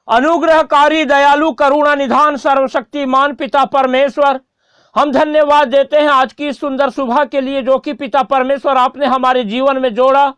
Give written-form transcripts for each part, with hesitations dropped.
अनुग्रहकारी, दयालु, करुणा निधान, सर्वशक्तिमान पिता परमेश्वर, हम धन्यवाद देते हैं आज की सुंदर सुबह के लिए जो कि पिता परमेश्वर आपने हमारे जीवन में जोड़ा,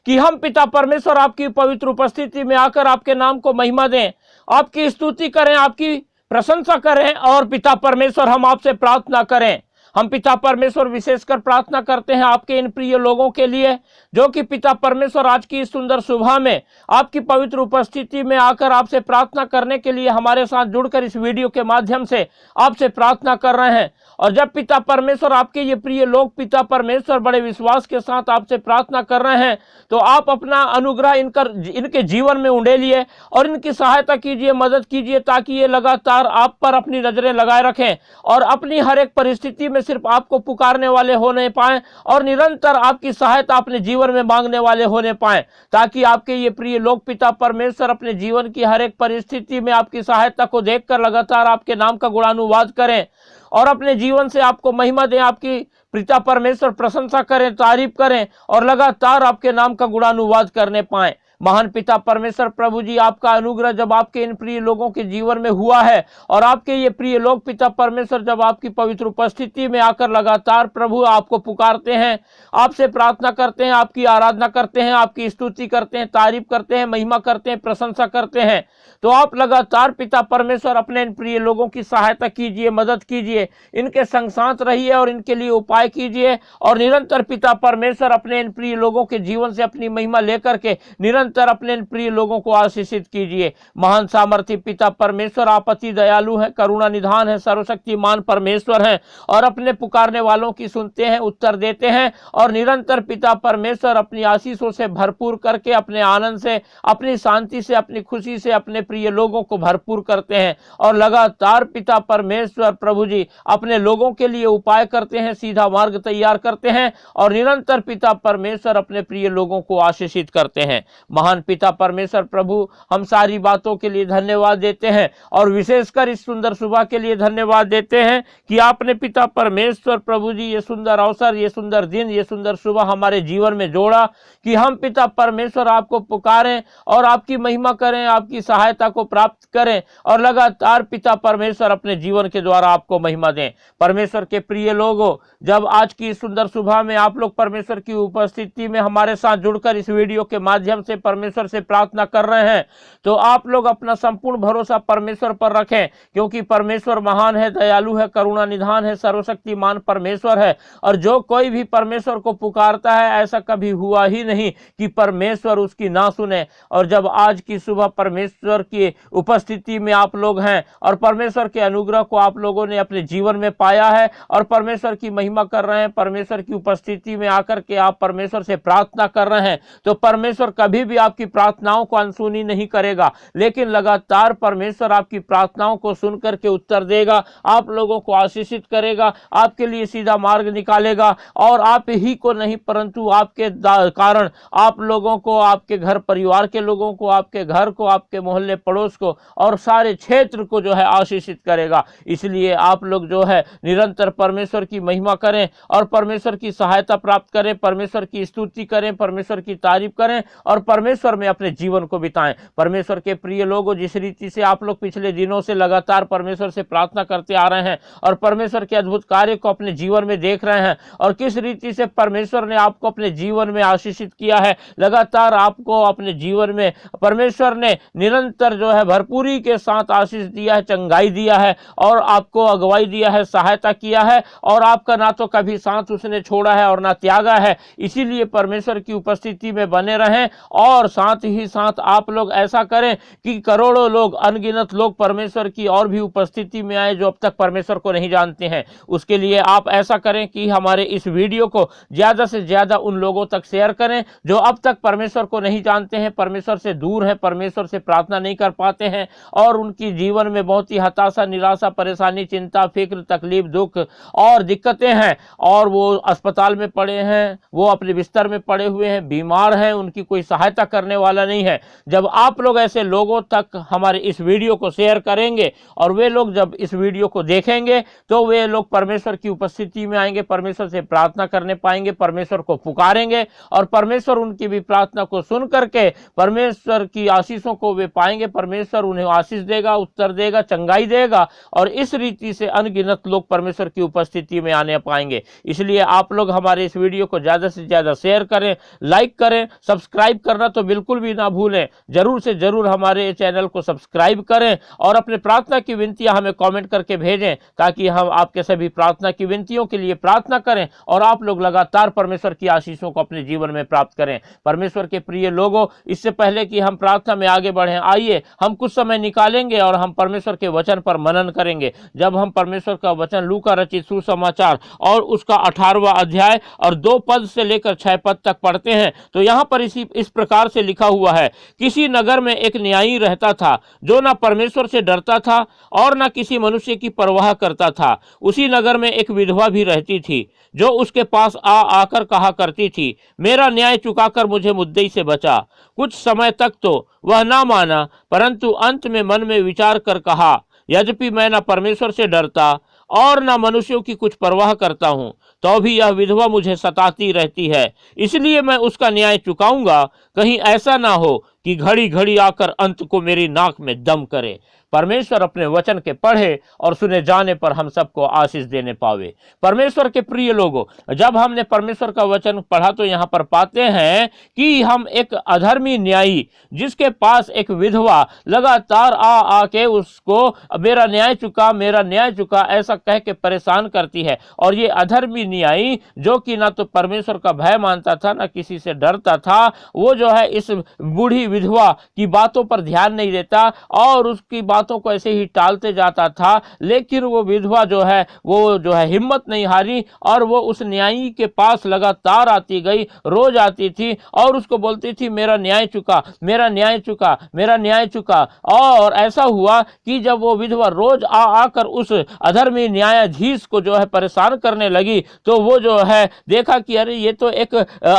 कि हम पिता परमेश्वर आपकी पवित्र उपस्थिति में आकर आपके नाम को महिमा दें, आपकी स्तुति करें, आपकी प्रशंसा करें। और पिता परमेश्वर हम आपसे प्रार्थना करें, हम पिता परमेश्वर विशेषकर प्रार्थना करते हैं आपके इन प्रिय लोगों के लिए जो कि पिता परमेश्वर आज की इस सुंदर सुबह में आपकी पवित्र उपस्थिति में आकर आपसे प्रार्थना करने के लिए हमारे साथ जुड़कर इस वीडियो के माध्यम से आपसे प्रार्थना कर रहे हैं। और जब पिता परमेश्वर आपके ये प्रिय लोग पिता परमेश्वर बड़े विश्वास के साथ आपसे प्रार्थना कर रहे हैं, तो आप अपना अनुग्रह इनके जीवन में उंडेलिए और इनकी सहायता कीजिए, मदद कीजिए, ताकि ये लगातार आप पर अपनी नजरें लगाए रखें और अपनी हर एक परिस्थिति में सिर्फ आपको पुकारने वाले होने पाएं और निरंतर आपकी सहायता अपने जीवन में मांगने वाले होने पाएं, ताकि आपके ये प्रिय लोग पिता परमेश्वर अपने जीवन की हर एक परिस्थिति में आपकी सहायता को देखकर लगातार आपके नाम का गुणानुवाद करें और अपने जीवन से आपको महिमा दें, आपकी पिता परमेश्वर प्रशंसा करें, तारीफ करें और लगातार आपके नाम का गुणानुवाद करने पाएं। महान पिता परमेश्वर प्रभु जी, आपका अनुग्रह जब आपके इन प्रिय लोगों के जीवन में हुआ है और आपके ये प्रिय लोग पिता परमेश्वर जब आपकी पवित्र उपस्थिति में आकर लगातार प्रभु आपको पुकारते हैं, आपसे प्रार्थना करते हैं, आपकी आराधना करते हैं, आपकी स्तुति करते हैं, तारीफ करते हैं, महिमा करते हैं, प्रशंसा करते हैं, तो आप लगातार पिता परमेश्वर अपने इन प्रिय लोगों की सहायता कीजिए, मदद कीजिए, इनके संग साथ रहिए और इनके लिए उपाय कीजिए और निरंतर पिता परमेश्वर अपने इन प्रिय लोगों के जीवन से अपनी महिमा लेकर के निरंतर अपने इन प्रिय लोगों को आशीषित कीजिए। महान सामर्थी पिता परमेश्वर, आप अति दयालु हैं, करुणा निधान है, सर्वशक्तिमान परमेश्वर हैं और अपने पुकारने वालों की सुनते हैं, उत्तर देते हैं और निरंतर पिता परमेश्वर अपनी आशीषों से भरपूर करके अपने आनंद से, अपनी शांति से, अपनी खुशी से अपने प्रिय लोगों को भरपूर करते हैं और लगातार पिता परमेश्वर प्रभु जी अपने लोगों के लिए उपाय करते हैं, सीधा मार्ग तैयार करते हैं और निरंतर पिता परमेश्वर अपने प्रिय लोगों को आशीषित करते हैं। महान पिता परमेश्वर प्रभु, हम सारी बातों के लिए धन्यवाद देते हैं और विशेषकर इस सुंदर सुबह के लिए धन्यवाद देते हैं कि आपने पिता परमेश्वर प्रभु जी ये सुंदर अवसर, ये सुंदर दिन, ये सुंदर सुबह हमारे जीवन में जोड़ा कि हम पिता परमेश्वर आपको पुकारें और आपकी महिमा करें, आपकी सहायता को प्राप्त करें और लगातार पिता परमेश्वर अपने जीवन के द्वारा आपको महिमा दें। परमेश्वर के प्रिय लोगों, जब आज की सुंदर सुबह में आप लोग परमेश्वर की उपस्थिति में हमारे साथ जुड़कर इस वीडियो के माध्यम से परमेश्वर से प्रार्थना कर रहे हैं, तो आप लोग अपना संपूर्ण भरोसा परमेश्वर पर रखें, क्योंकि परमेश्वर महान है, दयालु है, करुणा निधान है, सर्वशक्तिमान परमेश्वर है और जो कोई भी परमेश्वर को पुकारता है ऐसा कभी हुआ ही नहीं कि परमेश्वर उसकी ना सुने। और जब आज की सुबह परमेश्वर की उपस्थिति में आप लोग हैं और परमेश्वर के अनुग्रह को आप लोगों ने अपने जीवन में पाया है और परमेश्वर की महिमा कर रहे हैं, परमेश्वर की उपस्थिति में आकर के आप परमेश्वर से प्रार्थना कर रहे हैं, तो परमेश्वर कभी भी आपकी प्रार्थनाओं को अनसुनी नहीं करेगा, लेकिन लगातार परमेश्वर आपकी प्रार्थनाओं को सुनकर के उत्तर देगा, आप लोगों को आशीषित करेगा, आपके लिए सीधा मार्ग निकालेगा और आप ही को नहीं परंतु आपके कारण आप लोगों को, आपके घर परिवार के लोगों को, आपके घर को, आपके मोहल्ले पड़ोस को और सारे क्षेत्र को जो है आशीषित करेगा। इसलिए आप लोग जो है निरंतर परमेश्वर की महिमा करें और परमेश्वर की सहायता प्राप्त करें, परमेश्वर की स्तुति करें, परमेश्वर की तारीफ करें और परमेश्वर में अपने जीवन को बिताएं। परमेश्वर के प्रिय लोगों, जिस रीति से आप लोग पिछले दिनों से लगातार परमेश्वर से प्रार्थना करते आ रहे हैं और परमेश्वर के अद्भुत कार्य को अपने जीवन में देख रहे हैं और किस रीति से परमेश्वर ने आपको अपने जीवन में आशीषित किया है, लगातार आपको अपने जीवन में परमेश्वर ने निरंतर जो है भरपूरी के साथ आशीष दिया है, चंगाई दिया है और आपको अगुवाई दिया है, सहायता किया है और आपका ना तो कभी साथ उसने छोड़ा है और ना त्यागा है। इसीलिए परमेश्वर की उपस्थिति में बने रहें और साथ ही साथ आप लोग ऐसा करें कि करोड़ों लोग, अनगिनत लोग परमेश्वर की और भी उपस्थिति में आए जो अब तक परमेश्वर को नहीं जानते हैं। उसके लिए आप ऐसा करें कि हमारे इस वीडियो को ज्यादा से ज्यादा उन लोगों तक शेयर करें जो अब तक परमेश्वर को नहीं जानते हैं, परमेश्वर से दूर हैं, परमेश्वर से प्रार्थना नहीं कर पाते हैं और उनकी जीवन में बहुत ही हताशा, निराशा, परेशानी, चिंता, फिक्र, तकलीफ, दुख और दिक्कतें हैं और वो अस्पताल में पड़े हैं, वो अपने बिस्तर में पड़े हुए हैं, बीमार हैं, उनकी कोई सहायता सहायता करने वाला नहीं है। जब आप लोग ऐसे लोगों तक हमारे इस वीडियो को शेयर करेंगे और वे लोग जब इस वीडियो को देखेंगे तो वे लोग परमेश्वर की उपस्थिति में आएंगे, परमेश्वर से प्रार्थना करने पाएंगे, परमेश्वर को पुकारेंगे और परमेश्वर उनकी भी प्रार्थना को सुन करके परमेश्वर की आशीषों को वे पाएंगे। परमेश्वर उन्हें आशीष देगा, उत्तर देगा, चंगाई देगा और इस रीति से अनगिनत लोग परमेश्वर की उपस्थिति में आने पाएंगे। इसलिए आप लोग हमारे इस वीडियो को ज़्यादा से ज़्यादा शेयर करें, लाइक करें, सब्सक्राइब करना तो बिल्कुल भी ना भूलें। जरूर से जरूर हमारे चैनल को सब्सक्राइब करें और अपने प्रार्थना की विनतियां हमें कमेंट करके भेजें ताकि हम आपके सभी प्रार्थना की विनतियों के लिए प्रार्थना करें और आप लोग लगातार परमेश्वर की आशीषों को अपने जीवन में प्राप्त करें। परमेश्वर के प्रिय लोगों, इससे पहले कि हम प्रार्थना में आगे बढ़ें, आइए हम कुछ समय निकालेंगे और हम परमेश्वर के वचन पर मनन करेंगे। जब हम परमेश्वर का वचन लूका रचित सुसमाचार और उसका 18वां अध्याय और 2 पद से लेकर 6 पद तक पढ़ते हैं तो यहाँ पर इस प्रकार से लिखा हुआ है, किसी नगर में एक न्यायी रहता था जो ना परमेश्वर से डरता था और ना किसी मनुष्य की परवाह करता था। उसी नगर में एक विधवा भी रहती थी जो उसके पास आकर कहा करती थी, मेरा न्याय चुकाकर मुझे मुद्दई से बचा। कुछ समय तक तो वह ना माना, परंतु अंत में मन में विचार कर कहा, यद्यपि मैं ना परमेश्वर से डरता और ना मनुष्यों की कुछ परवाह करता हूँ, तो भी यह विधवा मुझे सताती रहती है, इसलिए मैं उसका न्याय चुकाऊंगा। कहीं ऐसा ना हो कि घड़ी घड़ी आकर अंत को मेरी नाक में दम करे। परमेश्वर अपने वचन के पढ़े और सुने जाने पर हम सबको आशीष देने पावे। परमेश्वर के प्रिय लोगों, जब हमने परमेश्वर का वचन पढ़ा तो यहाँ पर पाते हैं कि हम एक अधर्मी न्यायी जिसके पास एक विधवा लगातार आके उसको मेरा न्याय चुका, मेरा न्याय चुका ऐसा कह के परेशान करती है। और ये अधर्मी न्यायी जो कि ना तो परमेश्वर का भय मानता था ना किसी से डरता था, वो जो है इस बूढ़ी विधवा की बातों पर ध्यान नहीं देता और उसकी बातों को ऐसे ही टालते जाता था। लेकिन वो विधवा जो है हिम्मत नहीं हारी और वो उस न्यायी के पास लगातार आती गई, रोज आती थी और उसको बोलती थी, मेरा न्याय चुका, मेरा न्याय चुका, मेरा न्याय चुका। और ऐसा हुआ कि जब वो विधवा रोज आकर उस अधर्मी न्यायाधीश को जो है परेशान करने लगी तो वो जो है देखा कि अरे ये तो एक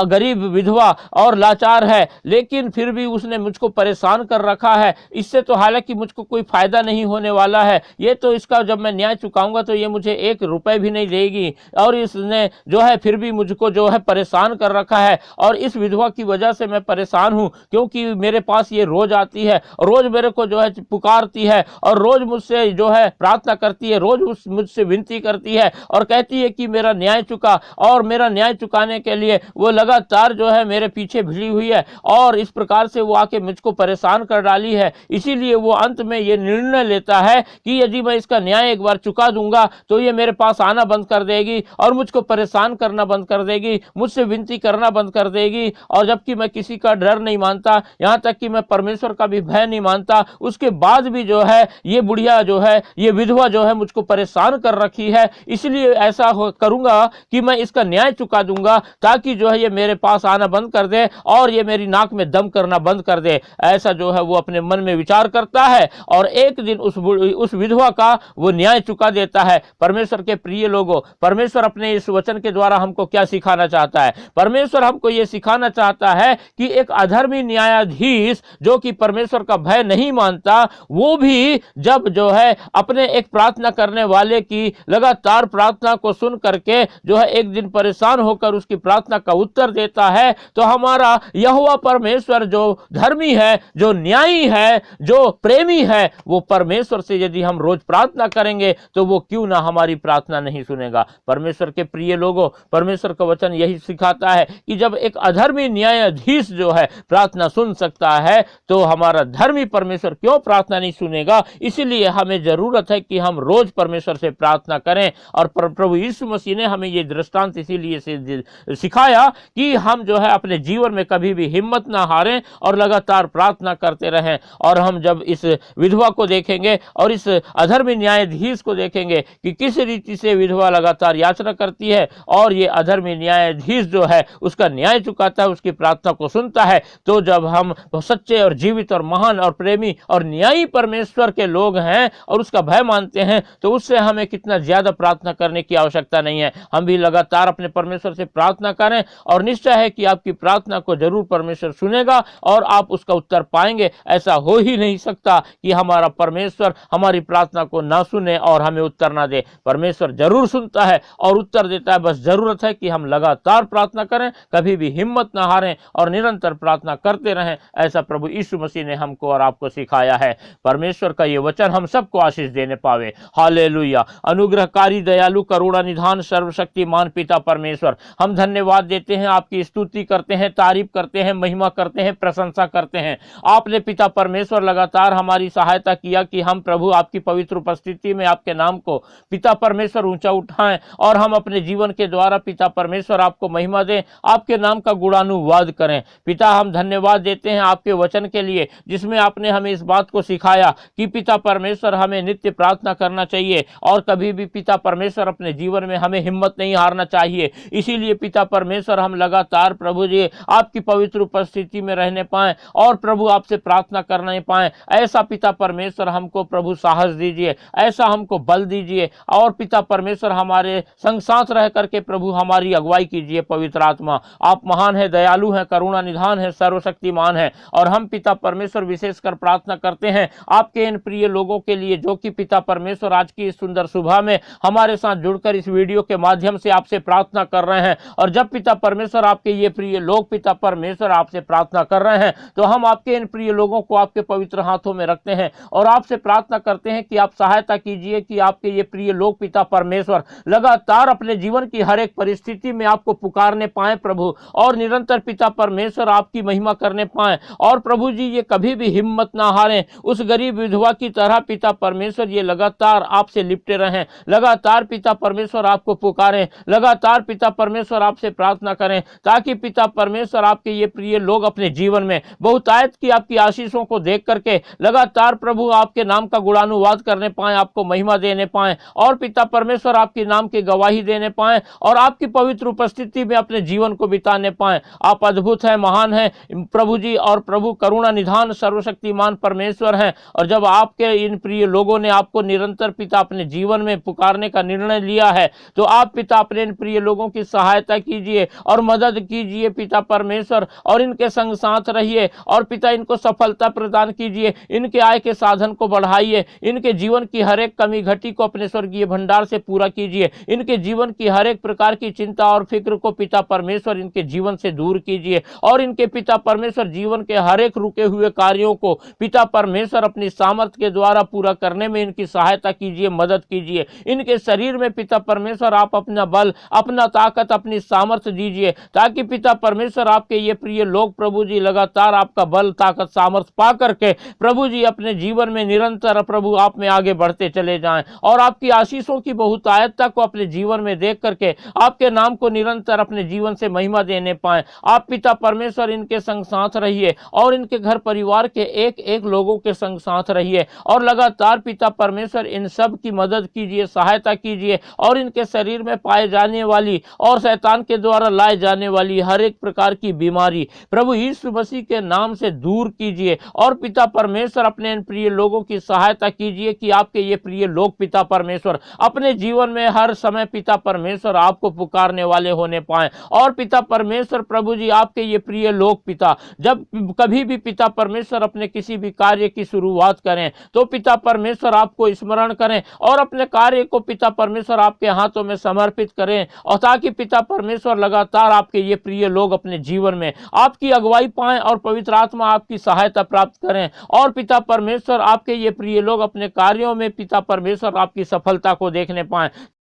गरीब विधवा और लाचार है, लेकिन फिर भी उसने मुझको परेशान कर रखा है। इससे तो हालांकि मुझको कोई फायदा नहीं होने वाला है, ये तो इसका जब मैं न्याय चुकाऊंगा तो ये मुझे 1 रुपए भी नहीं देगी और इसने जो है फिर भी मुझको जो है परेशान कर रखा है और इस विधवा की वजह से मैं परेशान हूं क्योंकि मेरे पास ये रोज आती है, रोज मेरे को जो है पुकारती है और रोज मुझसे जो है प्रार्थना करती है, रोज मुझसे विनती करती है और कहती है कि मेरा न्याय चुका। और मेरा न्याय चुकाने के लिए वो लगातार जो है मेरे पीछे भिड़ी हुई है और इस प्रकार से वो आके मुझको परेशान कर डाली है। इसीलिए वो अंत में ये निर्णय लेता है कि यदि मैं इसका न्याय एक बार चुका दूंगा तो ये मेरे पास आना बंद कर देगी और मुझको परेशान करना बंद कर देगी, मुझसे विनती करना बंद कर देगी। और जबकि मैं किसी का डर नहीं मानता, यहाँ तक कि मैं परमेश्वर का भी भय नहीं मानता, उसके बाद भी जो है ये बुढ़िया जो है, ये विधवा जो है मुझको परेशान कर रखी है। इसलिए ऐसा करूंगा कि मैं इसका न्याय चुका दूंगा ताकि जो है ये मेरे पास आना बंद कर दे और ये मेरी नाक में दम करना बंद कर दे। ऐसा जो है वो अपने मन में विचार करता है और एक दिन उस विधवा का वो न्याय चुका देता है। परमेश्वर के प्रिय लोगों, परमेश्वर अपने इस वचन के द्वारा हमको क्या सिखाना चाहता है? परमेश्वर हमको ये सिखाना चाहता है कि एक अधर्मी न्यायाधीश जो कि परमेश्वर का भय नहीं मानता, वो भी जब जो है अपने एक प्रार्थना करने वाले की लगातार प्रार्थना को सुन करके जो है एक दिन परेशान होकर उसकी प्रार्थना का उत्तर देता है, तो हमारा यहोवा परमेश्वर जो धर्मी है, जो न्यायी है, जो प्रेमी है, वो परमेश्वर से यदि हम रोज प्रार्थना करेंगे तो वो क्यों ना हमारी प्रार्थना नहीं सुनेगा। परमेश्वर के प्रिय लोगों, परमेश्वर का वचन यही सिखाता है कि जब एक अधर्मी न्यायाधीश जो है प्रार्थना सुन सकता है तो हमारा धर्मी परमेश्वर क्यों प्रार्थना नहीं सुनेगा। इसीलिए हमें जरूरत है कि हम रोज परमेश्वर से प्रार्थना करें और प्रभु यीशु मसीह ने हमें ये दृष्टांत इसीलिए से सिखाया कि हम जो है अपने जीवन में कभी भी हिम्मत ना हारें और लगातार प्रार्थना करते रहें। और हम जब इस विधवा को देखेंगे और इस अधर्मी न्यायाधीश को देखेंगे कि किस रीति से विधवा लगातार याचना करती है और ये अधर्मी न्यायाधीश जो है उसका न्याय चुकाता है, उसकी प्रार्थना को सुनता है, तो जब हम सच्चे और जीवित और महान और प्रेमी और न्यायी परमेश्वर के लोग हैं और उसका भय मानते हैं, तो उससे हमें कितना ज्यादा प्रार्थना करने की आवश्यकता नहीं है। हम भी लगातार अपने परमेश्वर से प्रार्थना करें और निश्चय है कि आपकी प्रार्थना को जरूर परमेश्वर सुनेगा और आप उसका उत्तर पाएंगे। ऐसा हो ही नहीं सकता कि हमारा परमेश्वर हमारी प्रार्थना को ना सुने और हमें उत्तर ना दे। परमेश्वर जरूर सुनता है और उत्तर देता है। बस जरूरत है कि हम लगातार प्रार्थना करें, कभी भी हिम्मत ना हारें और निरंतर प्रार्थना करते रहें। ऐसा प्रभु यीशु मसीह ने हमको और आपको सिखाया है। परमेश्वर का ये वचन हम सबको आशीष देने पावे। हालेलुया। अनुग्रहकारी, दयालु, करुणा निधान, सर्वशक्तिमान पिता परमेश्वर, हम धन्यवाद देते हैं, आपकी स्तुति करते हैं, तारीफ करते हैं, महिमा करते हैं, प्रशंसा करते हैं। आपने पिता परमेश्वर लगातार हमारी सहायता किया कि हम प्रभु आपकी पवित्र उपस्थिति में आपके नाम को पिता परमेश्वर ऊंचा उठाएं और हम अपने जीवन के द्वारा पिता परमेश्वर आपको महिमा दें, आपके नाम का गुणानुवाद करें। पिता, हम धन्यवाद देते हैं आपके वचन के लिए, जिसमें आपने हमें इस बात को सिखाया कि पिता परमेश्वर हमें नित्य प्रार्थना करना चाहिए और कभी भी पिता परमेश्वर अपने जीवन में हमें हिम्मत नहीं हारना चाहिए। इसीलिए पिता परमेश्वर हम लगातार प्रभु जी आपकी पवित्र उपस्थिति में रहने पाएं और प्रभु आपसे प्रार्थना करने पाएं। ऐसा पिता परमेश्वर हमको प्रभु साहस दीजिए, ऐसा हमको बल दीजिए और पिता परमेश्वर हमारे संग साथ रह करके प्रभु हमारी अगुवाई कीजिए। पवित्र आत्मा, आप महान है, दयालु है, करुणा निधान है, सर्वशक्तिमान है। और हम पिता परमेश्वर विशेषकर प्रार्थना करते हैं आपके इन प्रिय लोगों के लिए जो कि पिता परमेश्वर आज की इस सुंदर सुबह में हमारे साथ जुड़कर इस वीडियो के माध्यम से आपसे प्रार्थना कर रहे हैं। और जब पिता परमेश्वर आपके ये प्रिय लोग पिता परमेश्वर आपसे प्रार्थना कर रहे हैं, तो हम आपके इन प्रिय लोगों को आपके पवित्र हाथों में रखते हैं और आपसे प्रार्थना करते हैं कि आप सहायता कीजिए कि आपके ये प्रिय लोग पिता परमेश्वर लगातार अपने जीवन की हर एक परिस्थिति में आपको पुकारने पाए प्रभु, और निरंतर पिता परमेश्वर आपकी महिमा करने पाए। और प्रभु जी ये कभी भी हिम्मत ना हारें, उस गरीब विधवा की तरह पिता परमेश्वर ये लगातार आपसे लिपटे रहें, लगातार पिता परमेश्वर आपको पुकारें, लगातार पिता परमेश्वर आपसे प्रार्थना करें, ताकि पिता परमेश्वर आपके ये प्रिय लोग अपने जीवन में बहुतायत की आपकी आशीषों को देख करके लगातार प्रभु आपके नाम का गुणानुवाद करने पाए, आपको महिमा देने पाए और पिता परमेश्वर आपके नाम की गवाही देने पाए और आपकी पवित्र उपस्थिति में अपने जीवन को बिताने पाए। आप अद्भुत हैं, महान हैं प्रभु जी, और प्रभु करुणा निधान सर्वशक्तिमान परमेश्वर हैं। और जब आपके इन प्रिय लोगों ने आपको निरंतर पिता अपने जीवन में पुकारने का निर्णय लिया है, तो आप पिता अपने इन प्रिय लोगों की सहायता कीजिए और मदद कीजिए पिता परमेश्वर, और इनके संग साथ रहिए और पिता इनको सफलता प्रदान कीजिए, इनके आय के साधन को बढ़ाइए, इनके जीवन की हर एक कमी घटी को अपने स्वर्गीय भंडार से पूरा कीजिए, इनके जीवन की हर एक प्रकार की चिंता और फिक्र को पिता परमेश्वर इनके जीवन से दूर कीजिए और इनके पिता परमेश्वर जीवन के हर एक रुके हुए कार्यों को पिता परमेश्वर अपनी सामर्थ्य के द्वारा पूरा करने में इनकी सहायता कीजिए, मदद कीजिए। इनके शरीर में पिता परमेश्वर आप अपना बल, अपना ताकत, अपनी सामर्थ्य दीजिए, ताकि पिता परमेश्वर आपके ये प्रिय लोग प्रभु जी लगातार आपका बल, ताकत, सामर्थ्य पा करके प्रभु जी अपने जीवन में निरंतर प्रभु आप में आगे बढ़ते चले जाएं और आपकी आशीषों की बहुतायतता को अपने जीवन में देख करके आपके नाम को निरंतर अपने जीवन से महिमा देने पाए। आप पिता परमेश्वर इनके संग साथ रहिए और इनके घर परिवार के एक एक लोगों के संग साथ रहिए और लगातार पिता परमेश्वर इन सब की मदद कीजिए, सहायता कीजिए और इनके शरीर में पाए जाने वाली और शैतान के द्वारा लाए जाने वाली हर एक प्रकार की बीमारी प्रभु यीशु मसीह के नाम से दूर कीजिए। और पिता परमेश्वर अपने इन प्रिय लोगों की सहायता कीजिए कि आपके ये प्रिय लोग पिता परमेश्वर अपने जीवन में हर समय पिता परमेश्वर आपको पुकारने वाले होने पाए। और पिता परमेश्वर प्रभु जी आपके ये प्रिय लोग पिता जब कभी भी पिता परमेश्वर अपने किसी भी कार्य की शुरुआत करें, तो पिता परमेश्वर आपको स्मरण करें और अपने कार्य को पिता परमेश्वर आपके हाथों में समर्पित करें, और ताकि पिता परमेश्वर लगातार आपके ये प्रिय लोग अपने जीवन में आपकी अगुवाई पाएं और पवित्र आत्मा आपकी सहायता प्राप्त करें। और पिता परमेश्वर आपके ये प्रिय लोग अपने कार्यों में पिता परमेश्वर आपकी सफलता को देखने पाएं।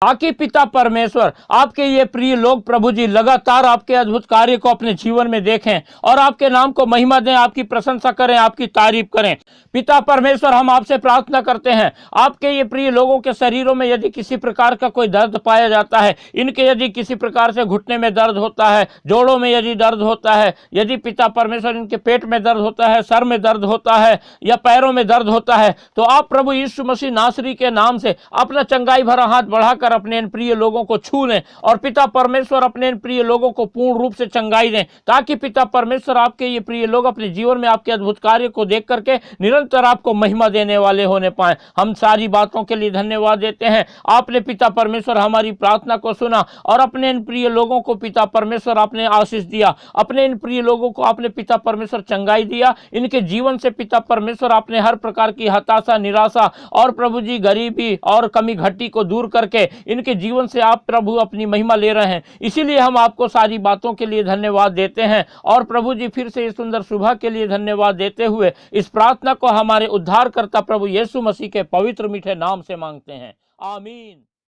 ताकि पिता परमेश्वर आपके ये प्रिय लोग प्रभु जी लगातार आपके अद्भुत कार्य को अपने जीवन में देखें और आपके नाम को महिमा दें, आपकी प्रशंसा करें, आपकी तारीफ करें। पिता परमेश्वर, हम आपसे प्रार्थना करते हैं, आपके ये प्रिय लोगों के शरीरों में यदि किसी प्रकार का कोई दर्द पाया जाता है, इनके यदि किसी प्रकार से घुटने में दर्द होता है, जोड़ों में यदि दर्द होता है, यदि पिता परमेश्वर इनके पेट में दर्द होता है, सर में दर्द होता है या पैरों में दर्द होता है, तो आप प्रभु यीशु मसीह नासरी के नाम से अपना चंगाई भरा हाथ बढ़ाकर अपने इन प्रिय लोगों को छू लें और पिता परमेश्वर अपने इन प्रिय लोगों को पूर्ण रूप से चंगाई दें, ताकि पिता परमेश्वर आपके ये प्रिय लोग अपने जीवन में आपके अद्भुत कार्य को देख करके निरंतर आपको महिमा देने वाले होने पाए। हम सारी बातों के लिए धन्यवाद देते हैं। आपने पिता परमेश्वर हमारी प्रार्थना को सुना और अपने इन प्रिय लोगों को पिता परमेश्वर आपने आशीष दिया, अपने इन प्रिय लोगों को आपने पिता परमेश्वर चंगाई दिया। इनके जीवन से पिता परमेश्वर आपने हर प्रकार की हताशा, निराशा और प्रभु जी गरीबी और कमी घटी को दूर करके इनके जीवन से आप प्रभु अपनी महिमा ले रहे हैं। इसीलिए हम आपको सारी बातों के लिए धन्यवाद देते हैं और प्रभु जी फिर से इस सुंदर सुबह के लिए धन्यवाद देते हुए इस प्रार्थना को हमारे उद्धारकर्ता प्रभु यीशु मसीह के पवित्र मीठे नाम से मांगते हैं, आमीन।